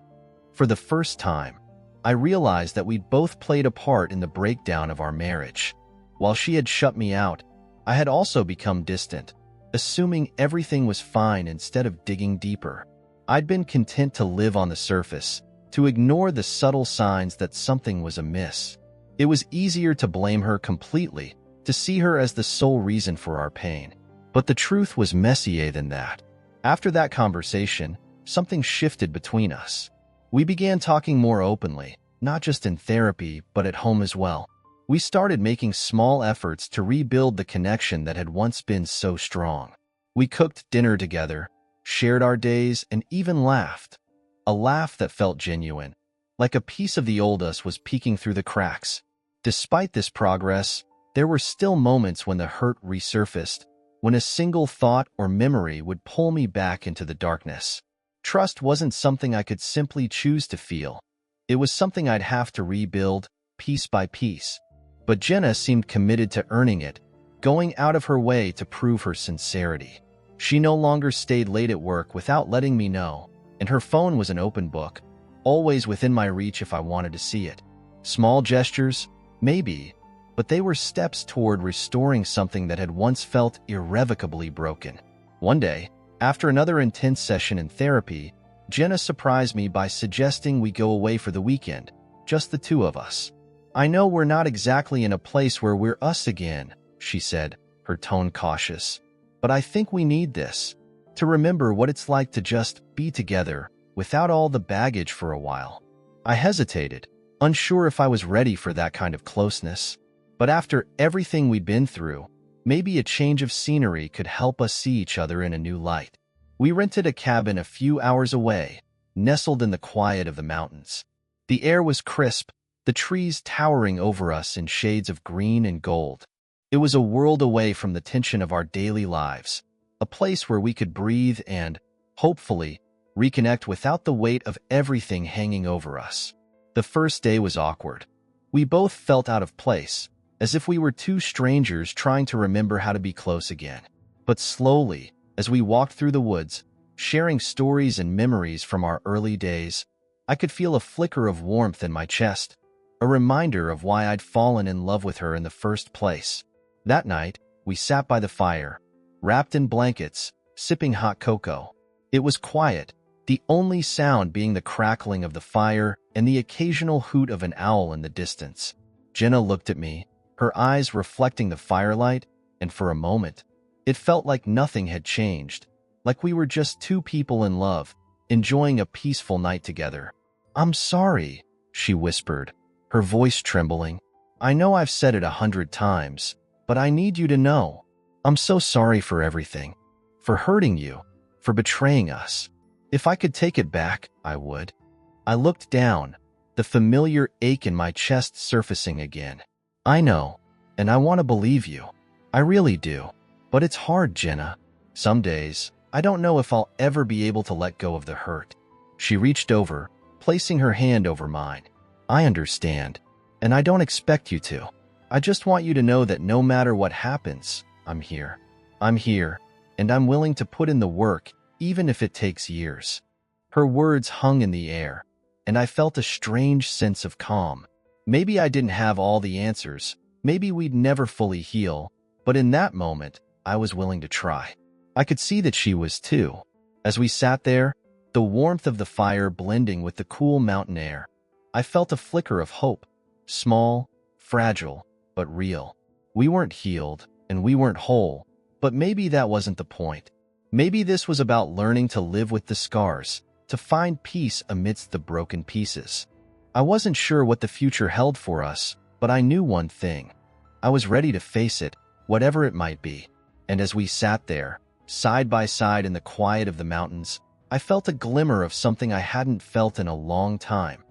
For the first time, I realized that we'd both played a part in the breakdown of our marriage. While she had shut me out, I had also become distant, assuming everything was fine instead of digging deeper. I'd been content to live on the surface, to ignore the subtle signs that something was amiss. It was easier to blame her completely, to see her as the sole reason for our pain. But the truth was messier than that. After that conversation, something shifted between us. We began talking more openly, not just in therapy, but at home as well. We started making small efforts to rebuild the connection that had once been so strong. We cooked dinner together, shared our days, and even laughed. A laugh that felt genuine, like a piece of the old us was peeking through the cracks. Despite this progress, there were still moments when the hurt resurfaced, when a single thought or memory would pull me back into the darkness. Trust wasn't something I could simply choose to feel. It was something I'd have to rebuild, piece by piece. But Jenna seemed committed to earning it, going out of her way to prove her sincerity. She no longer stayed late at work without letting me know, and her phone was an open book, always within my reach if I wanted to see it. Small gestures, maybe, but they were steps toward restoring something that had once felt irrevocably broken. One day, after another intense session in therapy, Jenna surprised me by suggesting we go away for the weekend, just the two of us. "I know we're not exactly in a place where we're us again," she said, her tone cautious. "But I think we need this, to remember what it's like to just be together without all the baggage for a while." I hesitated, unsure if I was ready for that kind of closeness. But after everything we'd been through, maybe a change of scenery could help us see each other in a new light. We rented a cabin a few hours away, nestled in the quiet of the mountains. The air was crisp, the trees towering over us in shades of green and gold. It was a world away from the tension of our daily lives, a place where we could breathe and, hopefully, reconnect without the weight of everything hanging over us. The first day was awkward. We both felt out of place, as if we were two strangers trying to remember how to be close again. But slowly, as we walked through the woods, sharing stories and memories from our early days, I could feel a flicker of warmth in my chest, a reminder of why I'd fallen in love with her in the first place. That night, we sat by the fire, wrapped in blankets, sipping hot cocoa. It was quiet, the only sound being the crackling of the fire and the occasional hoot of an owl in the distance. Jenna looked at me, her eyes reflecting the firelight, and for a moment, it felt like nothing had changed, like we were just two people in love, enjoying a peaceful night together. "I'm sorry," she whispered, her voice trembling. "I know I've said it 100 times, but I need you to know. I'm so sorry for everything. For hurting you, for betraying us. If I could take it back, I would." I looked down, the familiar ache in my chest surfacing again. "I know, and I want to believe you. I really do. But it's hard, Jenna. Some days, I don't know if I'll ever be able to let go of the hurt." She reached over, placing her hand over mine. "I understand, and I don't expect you to. I just want you to know that no matter what happens, I'm here. I'm here, and I'm willing to put in the work, even if it takes years." Her words hung in the air, and I felt a strange sense of calm. Maybe I didn't have all the answers, maybe we'd never fully heal, but in that moment, I was willing to try. I could see that she was too. As we sat there, the warmth of the fire blending with the cool mountain air, I felt a flicker of hope, small, fragile, but real. We weren't healed, and we weren't whole, but maybe that wasn't the point. Maybe this was about learning to live with the scars, to find peace amidst the broken pieces. I wasn't sure what the future held for us, but I knew one thing. I was ready to face it, whatever it might be. And as we sat there, side by side in the quiet of the mountains, I felt a glimmer of something I hadn't felt in a long time.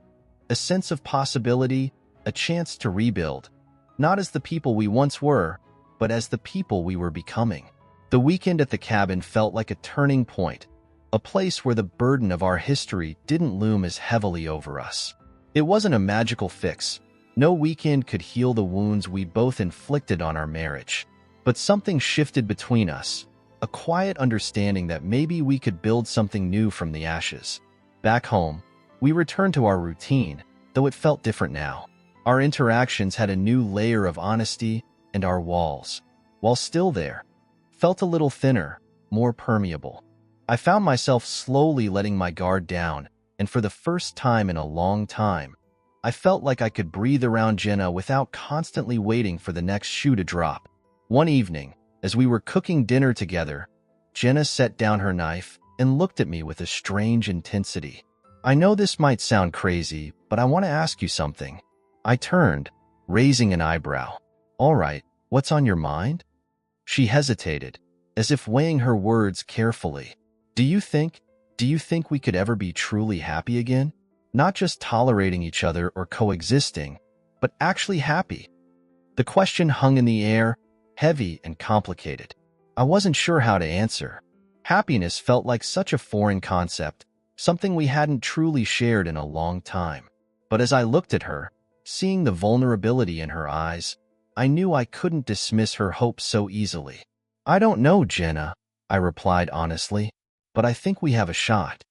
A sense of possibility, a chance to rebuild, not as the people we once were, but as the people we were becoming. The weekend at the cabin felt like a turning point, a place where the burden of our history didn't loom as heavily over us. It wasn't a magical fix. No weekend could heal the wounds we'd both inflicted on our marriage. But something shifted between us, a quiet understanding that maybe we could build something new from the ashes. Back home, we returned to our routine, though it felt different now. Our interactions had a new layer of honesty, and our walls, while still there, felt a little thinner, more permeable. I found myself slowly letting my guard down, and for the first time in a long time, I felt like I could breathe around Jenna without constantly waiting for the next shoe to drop. One evening, as we were cooking dinner together, Jenna set down her knife and looked at me with a strange intensity. I know this might sound crazy, but I want to ask you something. I turned, raising an eyebrow. All right, what's on your mind? She hesitated, as if weighing her words carefully. Do you think we could ever be truly happy again? Not just tolerating each other or coexisting, but actually happy. The question hung in the air, heavy and complicated. I wasn't sure how to answer. Happiness felt like such a foreign concept, something we hadn't truly shared in a long time. But as I looked at her, seeing the vulnerability in her eyes, I knew I couldn't dismiss her hopes so easily. I don't know, Jenna, I replied honestly, but I think we have a shot.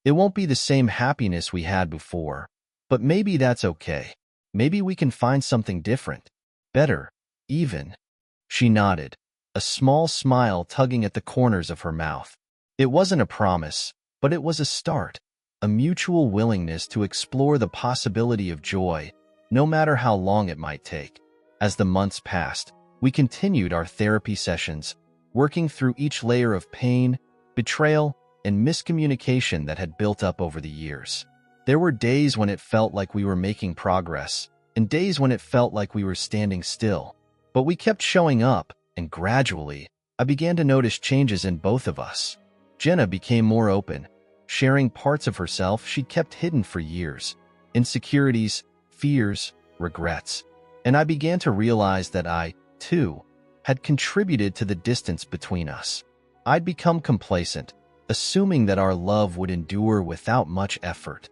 It won't be the same happiness we had before, but maybe that's okay. Maybe we can find something different, better, even. She nodded, a small smile tugging at the corners of her mouth. It wasn't a promise, but it was a start, a mutual willingness to explore the possibility of joy, no matter how long it might take. As the months passed, we continued our therapy sessions, working through each layer of pain, betrayal, and miscommunication that had built up over the years. There were days when it felt like we were making progress, and days when it felt like we were standing still. But we kept showing up, and gradually, I began to notice changes in both of us. Jenna became more open, sharing parts of herself she'd kept hidden for years, insecurities, fears, regrets. And I began to realize that I, too, had contributed to the distance between us. I'd become complacent, assuming that our love would endure without much effort.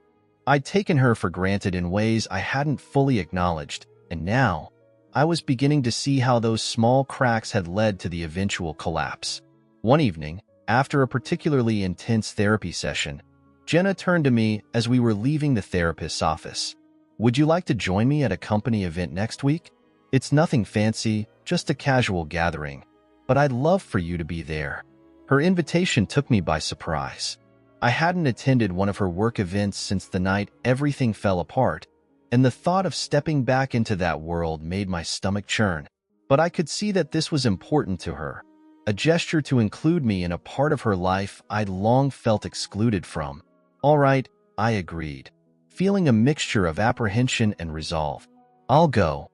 I'd taken her for granted in ways I hadn't fully acknowledged, and now, I was beginning to see how those small cracks had led to the eventual collapse. One evening, after a particularly intense therapy session, Jenna turned to me as we were leaving the therapist's office. Would you like to join me at a company event next week? It's nothing fancy, just a casual gathering, but I'd love for you to be there. Her invitation took me by surprise. I hadn't attended one of her work events since the night everything fell apart, and the thought of stepping back into that world made my stomach churn. But I could see that this was important to her, a gesture to include me in a part of her life I'd long felt excluded from. All right, I agreed, feeling a mixture of apprehension and resolve. I'll go.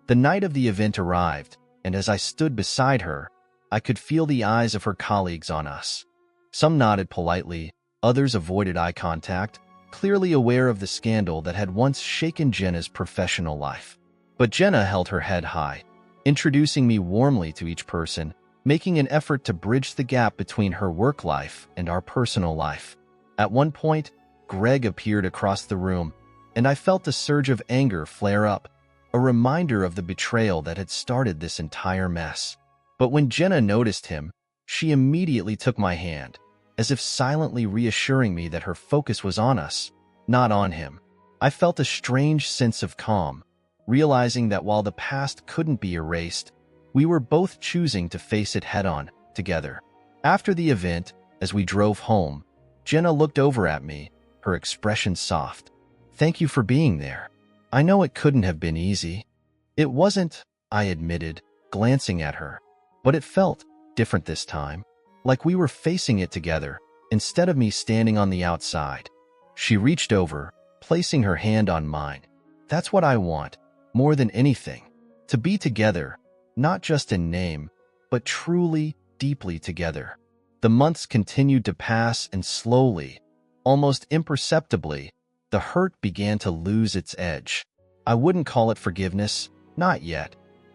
The night of the event arrived, and as I stood beside her, I could feel the eyes of her colleagues on us. Some nodded politely, others avoided eye contact, clearly aware of the scandal that had once shaken Jenna's professional life. But Jenna held her head high, introducing me warmly to each person, making an effort to bridge the gap between her work life and our personal life. At one point, Greg appeared across the room, and I felt a surge of anger flare up, a reminder of the betrayal that had started this entire mess. But when Jenna noticed him, she immediately took my hand, as if silently reassuring me that her focus was on us, not on him. I felt a strange sense of calm, realizing that while the past couldn't be erased, we were both choosing to face it head-on, together. After the event, as we drove home, Jenna looked over at me, her expression soft. Thank you for being there. I know it couldn't have been easy. It wasn't, I admitted, glancing at her. But it felt different this time, like we were facing it together, instead of me standing on the outside. She reached over, placing her hand on mine. That's what I want, more than anything. To be together, not just in name, but truly, deeply together. The months continued to pass, and slowly, almost imperceptibly, the hurt began to lose its edge. I wouldn't call it forgiveness, not yet,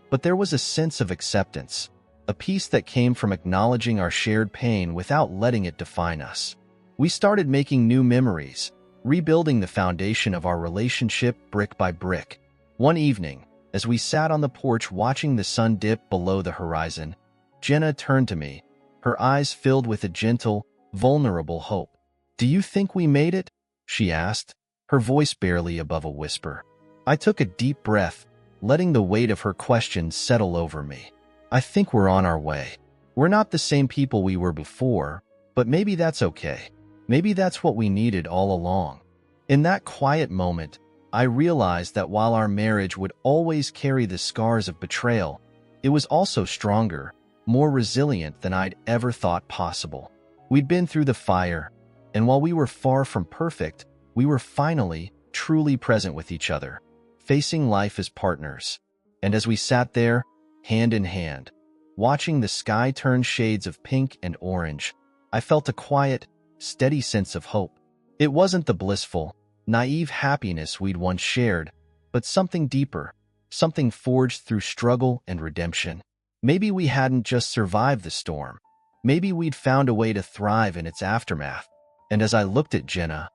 but there was a sense of acceptance. A peace that came from acknowledging our shared pain without letting it define us. We started making new memories, rebuilding the foundation of our relationship brick by brick. One evening, as we sat on the porch watching the sun dip below the horizon, Jenna turned to me, her eyes filled with a gentle, vulnerable hope. Do you think we made it? She asked, her voice barely above a whisper. I took a deep breath, letting the weight of her question settle over me. I think we're on our way. We're not the same people we were before, but maybe that's okay. Maybe that's what we needed all along. In that quiet moment, I realized that while our marriage would always carry the scars of betrayal, it was also stronger, more resilient than I'd ever thought possible. We'd been through the fire, and while we were far from perfect, we were finally, truly present with each other, facing life as partners. And as we sat there, hand in hand, watching the sky turn shades of pink and orange, I felt a quiet, steady sense of hope. It wasn't the blissful, naive happiness we'd once shared, but something deeper, something forged through struggle and redemption. Maybe we hadn't just survived the storm. Maybe we'd found a way to thrive in its aftermath. And as I looked at Jenna,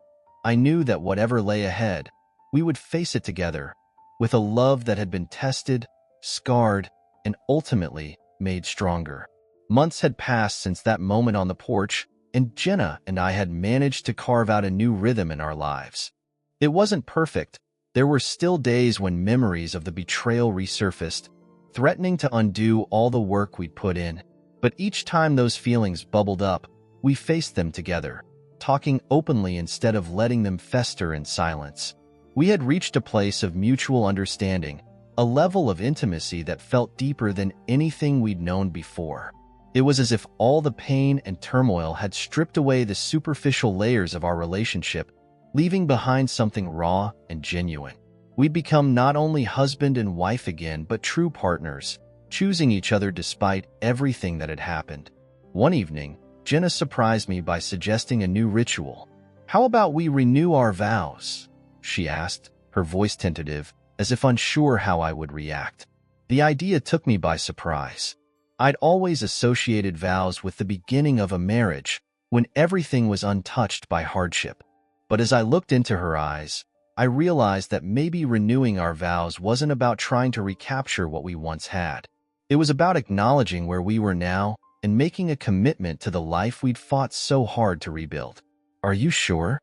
I knew that whatever lay ahead, we would face it together, with a love that had been tested, scarred, and ultimately made stronger. Months had passed since that moment on the porch, and Jenna and I had managed to carve out a new rhythm in our lives. It wasn't perfect. There were still days when memories of the betrayal resurfaced, threatening to undo all the work we'd put in. But each time those feelings bubbled up, we faced them together, talking openly instead of letting them fester in silence. We had reached a place of mutual understanding, a level of intimacy that felt deeper than anything we'd known before. It was as if all the pain and turmoil had stripped away the superficial layers of our relationship, leaving behind something raw and genuine. We'd become not only husband and wife again, but true partners, choosing each other despite everything that had happened. One evening, Jenna surprised me by suggesting a new ritual. "How about we renew our vows?" she asked, her voice tentative, as if unsure how I would react. The idea took me by surprise. I'd always associated vows with the beginning of a marriage, when everything was untouched by hardship. But as I looked into her eyes, I realized that maybe renewing our vows wasn't about trying to recapture what we once had. It was about acknowledging where we were now and making a commitment to the life we'd fought so hard to rebuild. "Are you sure?"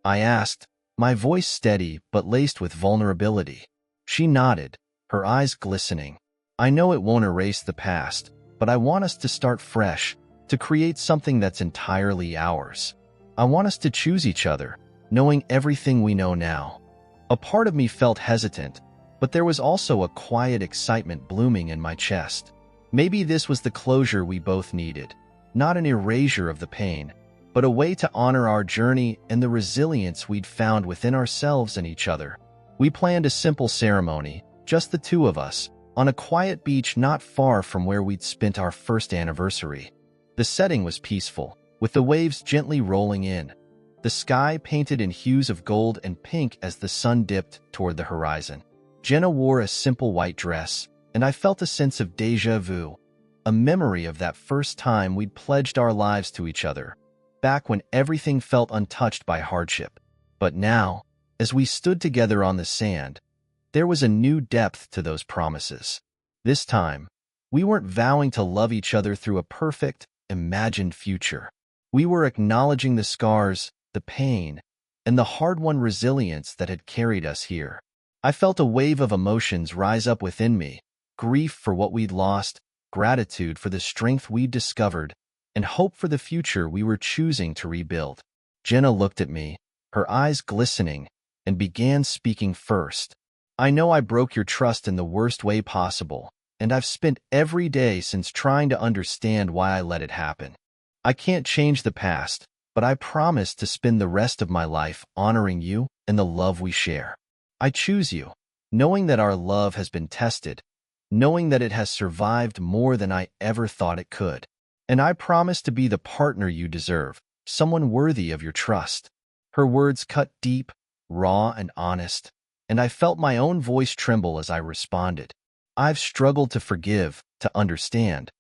I asked, my voice steady but laced with vulnerability. She nodded, her eyes glistening. "I know it won't erase the past, but I want us to start fresh, to create something that's entirely ours. I want us to choose each other, knowing everything we know now." A part of me felt hesitant, but there was also a quiet excitement blooming in my chest. Maybe this was the closure we both needed, not an erasure of the pain, but a way to honor our journey and the resilience we'd found within ourselves and each other. We planned a simple ceremony, just the two of us, on a quiet beach not far from where we'd spent our first anniversary. The setting was peaceful, with the waves gently rolling in, the sky painted in hues of gold and pink as the sun dipped toward the horizon. Jenna wore a simple white dress, and I felt a sense of déjà vu, a memory of that first time we'd pledged our lives to each other, back when everything felt untouched by hardship. But now, as we stood together on the sand, there was a new depth to those promises. This time, we weren't vowing to love each other through a perfect, imagined future. We were acknowledging the scars, the pain, and the hard-won resilience that had carried us here. I felt a wave of emotions rise up within me, grief for what we'd lost, gratitude for the strength we'd discovered, and hope for the future we were choosing to rebuild. Jenna looked at me, her eyes glistening, and began speaking first. "I know I broke your trust in the worst way possible, and I've spent every day since trying to understand why I let it happen. I can't change the past, but I promise to spend the rest of my life honoring you and the love we share. I choose you, knowing that our love has been tested, knowing that it has survived more than I ever thought it could. And I promise to be the partner you deserve, someone worthy of your trust." Her words cut deep, raw, and honest, and I felt my own voice tremble as I responded. "I've struggled to forgive, to understand,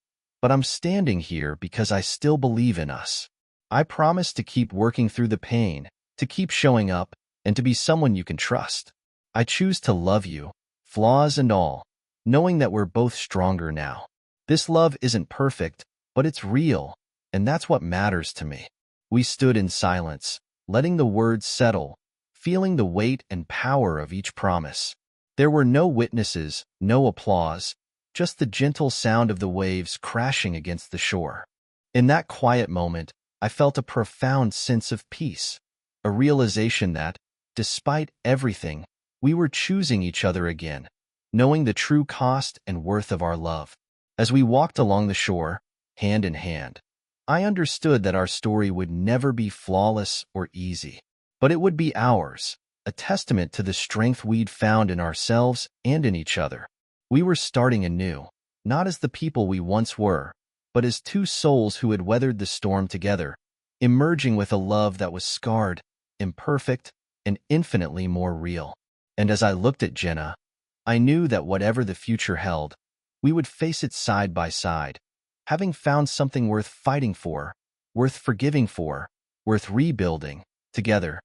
but I'm standing here because I still believe in us. I promise to keep working through the pain, to keep showing up, and to be someone you can trust. I choose to love you, flaws and all, knowing that we're both stronger now. This love isn't perfect, but it's real, and that's what matters to me." We stood in silence, letting the words settle, feeling the weight and power of each promise. There were no witnesses, no applause, just the gentle sound of the waves crashing against the shore. In that quiet moment, I felt a profound sense of peace, a realization that, despite everything, We were choosing each other again, knowing the true cost and worth of our love. As we walked along the shore, hand in hand, I understood that our story would never be flawless or easy, but it would be ours, a testament to the strength we'd found in ourselves and in each other. We were starting anew, not as the people we once were, but as two souls who had weathered the storm together, emerging with a love that was scarred, imperfect, and infinitely more real. And as I looked at Jenna, I knew that whatever the future held, we would face it side by side, having found something worth fighting for, worth forgiving for, worth rebuilding together.